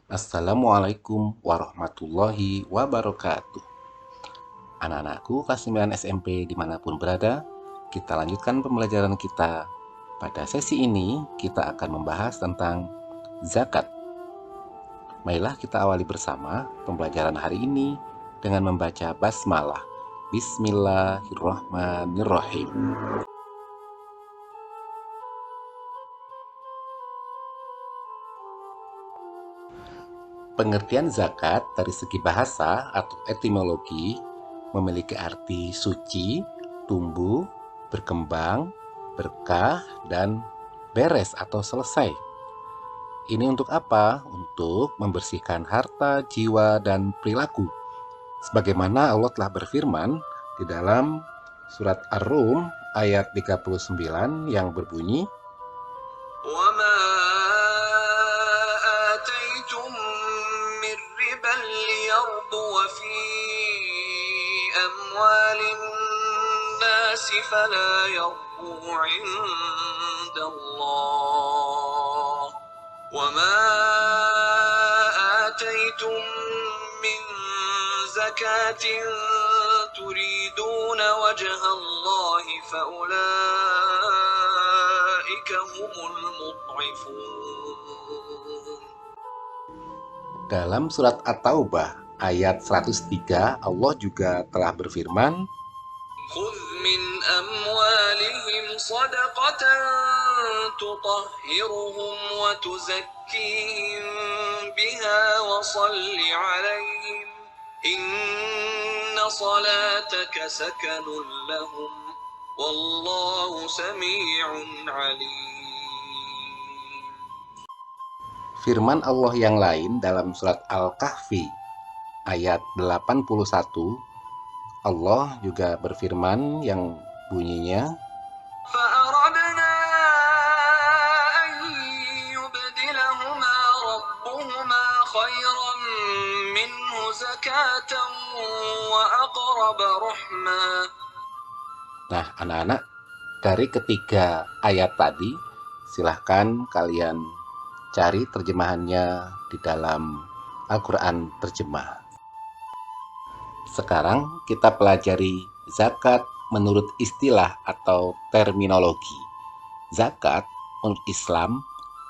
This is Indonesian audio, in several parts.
Assalamualaikum warahmatullahi wabarakatuh. Anak-anakku kelas 9 SMP dimanapun berada, kita lanjutkan pembelajaran kita. Pada sesi ini, kita akan membahas tentang zakat. Marilah kita awali bersama pembelajaran hari ini dengan membaca basmalah. Bismillahirrahmanirrahim. Pengertian zakat dari segi bahasa atau etimologi memiliki arti suci, tumbuh, berkembang, berkah, dan beres atau selesai. Ini untuk apa? Untuk membersihkan harta, jiwa, dan perilaku. Sebagaimana Allah telah berfirman di dalam surat Ar-Rum ayat 39 yang berbunyi, وما آتيتم من ربا ليربو في أموال الناس فلا يربو عند الله وما آتيتم من زكاة تريدون وجه الله فأولئك هم المضعفون. dalam surat At-Taubah ayat 103 Allah juga telah berfirman, خذ من أموالهم صدقة تطهرهم وتزكيهم بها وصل عليهم إن صلاتك سكن لهم والله سميع عليم. firman Allah yang lain dalam surat Al-Kahfi ayat 81, Allah juga berfirman yang bunyinya, فأردنا أن يبدلهما ربهما خيرا منه زكاة وأقرب رحما. Nah, anak-anak, dari ketiga ayat tadi, silahkan kalian cari terjemahannya di dalam Al-Quran terjemah. Sekarang kita pelajari zakat menurut istilah atau terminologi. Zakat menurut Islam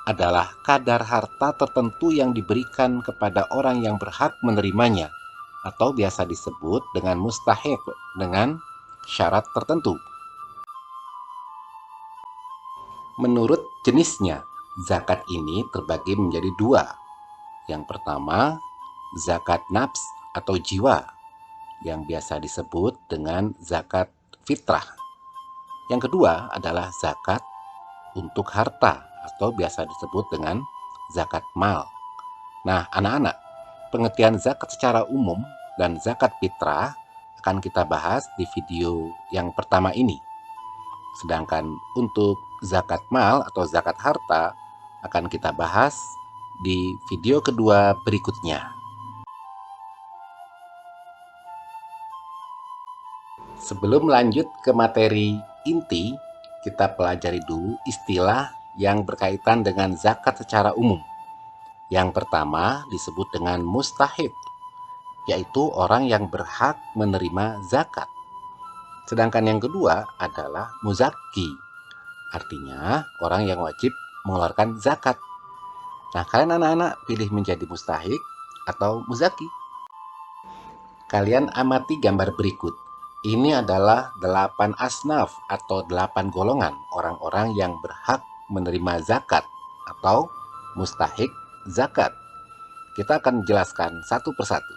adalah kadar harta tertentu yang diberikan kepada orang yang berhak menerimanya, atau biasa disebut dengan mustahik dengan syarat tertentu. Menurut jenisnya, zakat ini terbagi menjadi dua. Yang pertama, zakat nafs atau jiwa, yang biasa disebut dengan zakat fitrah. Yang kedua adalah zakat untuk harta, atau biasa disebut dengan zakat mal. Nah, anak-anak, pengertian zakat secara umum dan zakat fitrah akan kita bahas di video yang pertama ini. Sedangkan untuk zakat mal atau zakat harta akan kita bahas di video kedua berikutnya. Sebelum lanjut ke materi inti, kita pelajari dulu istilah yang berkaitan dengan zakat secara umum. Yang pertama disebut dengan mustahik, yaitu orang yang berhak menerima zakat. Sedangkan yang kedua adalah muzaki, artinya orang yang wajib mengeluarkan zakat. Nah, kalian anak-anak pilih menjadi mustahik atau muzaki. Kalian amati gambar berikut. Ini adalah 8 asnaf atau 8 golongan orang-orang yang berhak menerima zakat atau mustahik zakat. Kita akan jelaskan satu persatu.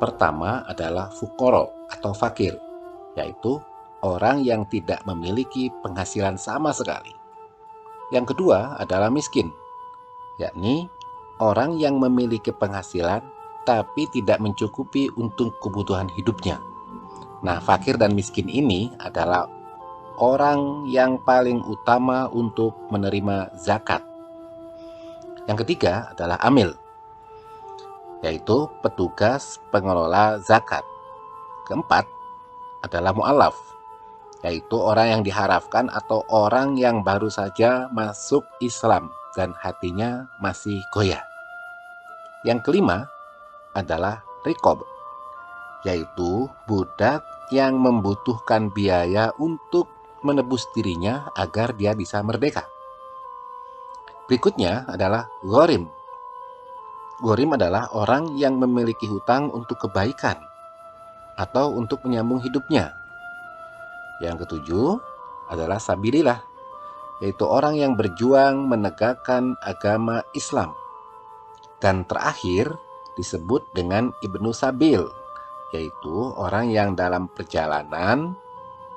Pertama adalah fukoro atau fakir, yaitu orang yang tidak memiliki penghasilan sama sekali. Yang kedua adalah miskin, yakni orang yang memiliki penghasilan tapi tidak mencukupi untuk kebutuhan hidupnya. Nah, fakir dan miskin ini adalah orang yang paling utama untuk menerima zakat. Yang ketiga adalah amil, yaitu petugas pengelola zakat. Keempat adalah mu'alaf, yaitu orang yang diharapkan atau orang yang baru saja masuk Islam dan hatinya masih goyah. Yang kelima adalah riqab, yaitu budak yang membutuhkan biaya untuk menebus dirinya agar dia bisa merdeka. Berikutnya adalah ghorim. Ghorim adalah orang yang memiliki hutang untuk kebaikan atau untuk menyambung hidupnya. Yang ketujuh adalah sabilillah, yaitu orang yang berjuang menegakkan agama Islam. Dan terakhir disebut dengan Ibnu Sabil, yaitu orang yang dalam perjalanan,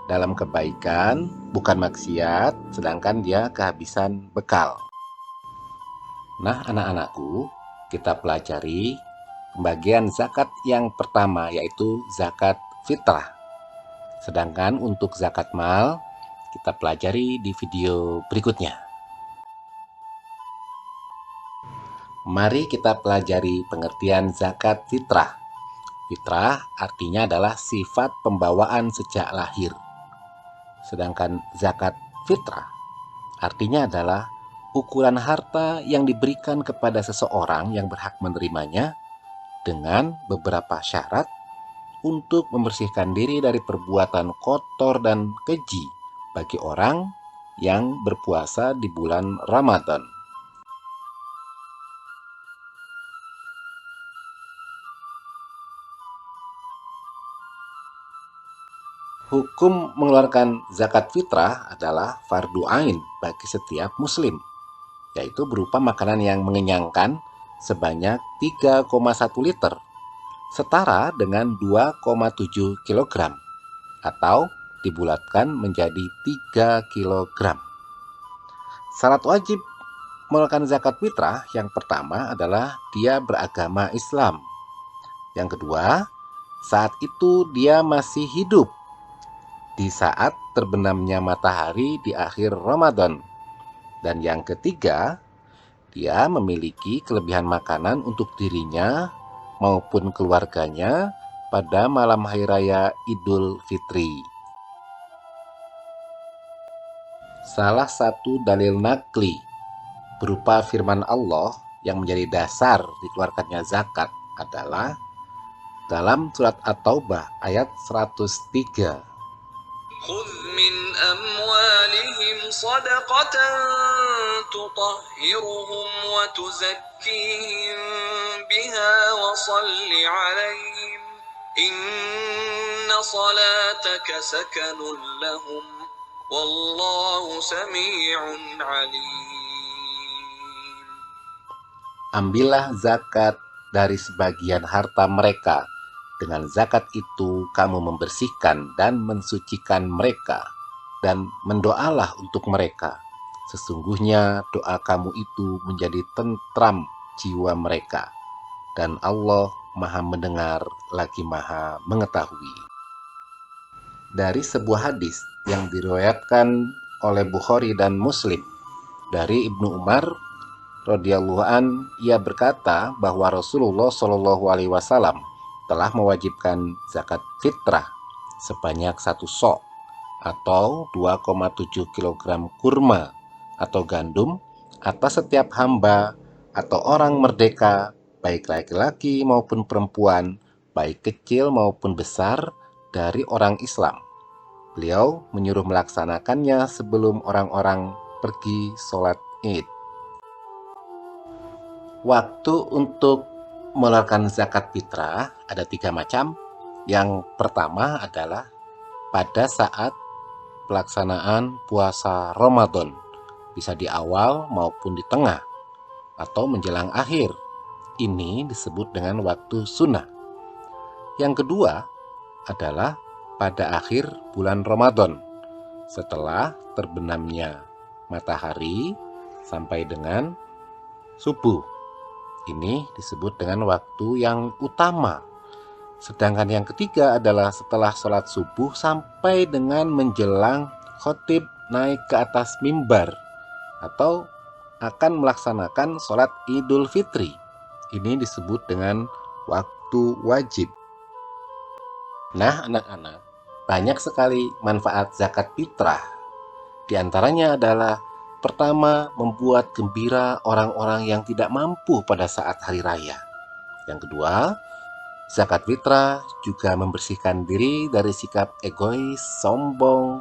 dalam kebaikan, bukan maksiat, sedangkan dia kehabisan bekal. Nah, anak-anakku, kita pelajari pembagian zakat yang pertama, yaitu zakat fitrah. Sedangkan untuk zakat mal, kita pelajari di video berikutnya. Mari kita pelajari pengertian zakat fitrah. Fitrah artinya adalah sifat pembawaan sejak lahir. Sedangkan zakat fitrah artinya adalah ukuran harta yang diberikan kepada seseorang yang berhak menerimanya dengan beberapa syarat untuk membersihkan diri dari perbuatan kotor dan keji bagi orang yang berpuasa di bulan Ramadan. Hukum mengeluarkan zakat fitrah adalah fardu ain bagi setiap muslim, yaitu berupa makanan yang mengenyangkan sebanyak 3,1 liter, setara dengan 2,7 kg, atau dibulatkan menjadi 3 kg. Syarat wajib mengeluarkan zakat fitrah yang pertama adalah dia beragama Islam. Yang kedua, saat itu dia masih hidup di saat terbenamnya matahari di akhir Ramadan. Dan yang ketiga, dia memiliki kelebihan makanan untuk dirinya maupun keluarganya pada malam hari raya Idul Fitri. Salah satu dalil nakli berupa firman Allah yang menjadi dasar dikeluarkannya zakat adalah dalam surat At-Taubah ayat 103. خذ من أموالهم صدقة تطهرهم وتزكيهم بها وصل عليهم إن صلاتك سكن لهم والله سميع عليم. Ambillah zakat dari sebagian harta mereka. Dengan zakat itu kamu membersihkan dan mensucikan mereka, dan mendoalah untuk mereka. Sesungguhnya doa kamu itu menjadi tentram jiwa mereka, dan Allah Maha Mendengar lagi Maha Mengetahui. Dari sebuah hadis yang diriwayatkan oleh Bukhari dan Muslim dari Ibnu Umar radhiyallahu an, ia berkata bahwa Rasulullah Shallallahu alaihi wasallam telah mewajibkan zakat fitrah sebanyak 1 sok atau 2,7 kg kurma atau gandum atas setiap hamba atau orang merdeka, baik laki-laki maupun perempuan, baik kecil maupun besar dari orang Islam. Beliau menyuruh melaksanakannya sebelum orang-orang pergi sholat Id. Waktu untuk mengeluarkan zakat fitrah ada 3 macam. Yang pertama adalah pada saat pelaksanaan puasa Ramadan, bisa di awal maupun di tengah atau menjelang akhir. Ini disebut dengan waktu sunnah. Yang kedua adalah pada akhir bulan Ramadan, setelah terbenamnya matahari sampai dengan subuh. Ini disebut dengan waktu yang utama. Sedangkan yang ketiga adalah setelah sholat subuh sampai dengan menjelang khotib naik ke atas mimbar atau akan melaksanakan sholat Idul Fitri. Ini disebut dengan waktu wajib. Nah, anak-anak, banyak sekali manfaat zakat fitrah. Di antaranya adalah pertama, membuat gembira orang-orang yang tidak mampu pada saat hari raya. Yang kedua, zakat fitrah juga membersihkan diri dari sikap egois, sombong,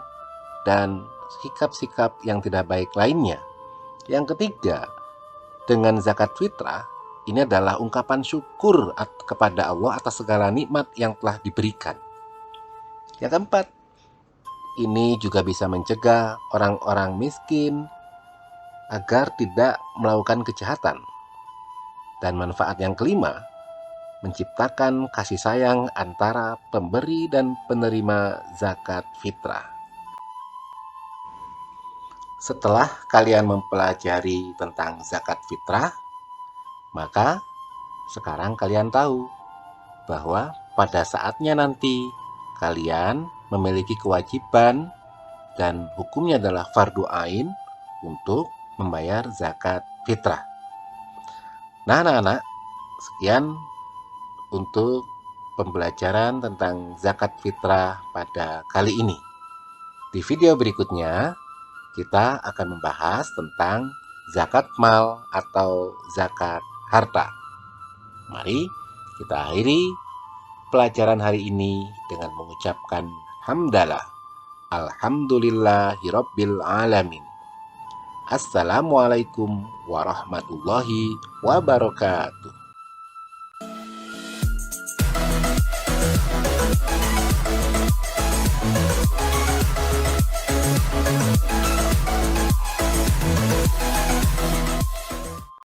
dan sikap-sikap yang tidak baik lainnya. Yang ketiga, dengan zakat fitrah, ini adalah ungkapan syukur kepada Allah atas segala nikmat yang telah diberikan. Yang keempat, ini juga bisa mencegah orang-orang miskin agar tidak melakukan kejahatan. Dan manfaat yang kelima, menciptakan kasih sayang antara pemberi dan penerima zakat fitrah. Setelah kalian mempelajari tentang zakat fitrah, maka sekarang kalian tahu bahwa pada saatnya nanti kalian memiliki kewajiban dan hukumnya adalah fardu ain untuk membayar zakat fitrah. Nah, anak-anak, sekian untuk pembelajaran tentang zakat fitrah pada kali ini. Di video berikutnya, kita akan membahas tentang zakat mal atau zakat harta. Mari kita akhiri pelajaran hari ini dengan mengucapkan hamdalah. Alhamdulillahirabbil alamin. Assalamualaikum warahmatullahi wabarakatuh.